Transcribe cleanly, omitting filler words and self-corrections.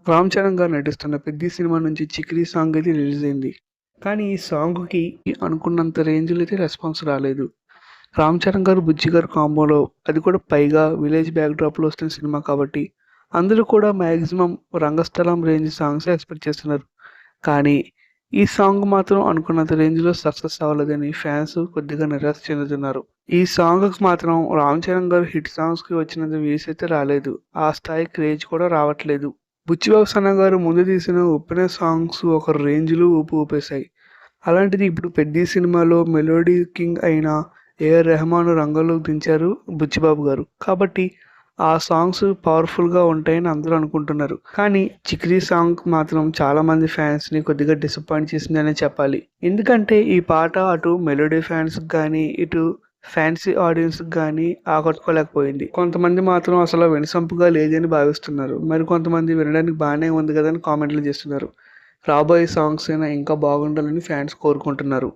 రామ్ చరణ్ గారు నటిస్తున్న 'పెద్ది' సినిమా నుంచి 'చికిరి' సాంగ్ అయితే రిలీజ్ అయింది. కానీ ఈ సాంగ్‌కి అనుకున్నంత రేంజ్‌లో అయితే రెస్పాన్స్ రాలేదు. రామ్ చరణ్ గారు, బుజ్జి గారు కాంబోలో అది కూడా పైగా విలేజ్ బ్యాక్‌డ్రాప్‌లో వస్తున్న సినిమా కాబట్టి అందరూ కూడా మాక్సిమం రంగస్థలం రేంజ్ సాంగ్సే ఎక్స్‌పెక్ట్ చేస్తున్నారు. కానీ ఈ సాంగ్ మాత్రం అనుకున్నంత రేంజ్‌లో సక్సెస్ అవ్వలేదని ఫ్యాన్స్ కొద్దిగా నిరాశ చెందుతున్నారు. ఈ సాంగ్‌కి మాత్రం రామ్ చరణ్ గారు హిట్ సాంగ్స్‌కి వచ్చినంత వ్యూస్ అయితే రాలేదు. ఆ స్థాయి క్రేజ్ కూడా రావట్లేదు. బుచ్చిబాబు సన్న గారు ముందు తీసిన 'ఉప్పెన' సాంగ్స్ ఒక రేంజ్‌లో ఊపేశాయి. అలాంటిది ఇప్పుడు 'పెద్ది' సినిమాలో మెలోడీ కింగ్ అయిన ఏఆర్ రెహమాన్ రంగంలోకి దించారు బుచ్చిబాబు గారు. కాబట్టి ఆ సాంగ్స్ పవర్‌ఫుల్‌గా ఉంటాయని అందరూ అనుకుంటున్నారు. కానీ 'చికిరి' సాంగ్ మాత్రం చాలామంది ఫ్యాన్స్‌ని కొద్దిగా డిసప్పాయింట్ చేసిందనే చెప్పాలి. ఎందుకంటే ఈ పాట అటు మెలోడీ ఫ్యాన్స్‌కి గానీ, ఇటు ఫ్యాన్సీ ఆడియన్స్‌కి గానీ ఆకట్టుకోలేకపోయింది. కొంతమంది మాత్రం అసలు వినసొంపుగా లేదని భావిస్తున్నారు. మరికొంతమంది వినడానికి బానే ఉంది గదా అని కామెంట్లు చేస్తున్నారు. రాబోయే సాంగ్స్ అయినా ఇంకా బాగుండాలని ఫ్యాన్స్ కోరుకుంటున్నారు.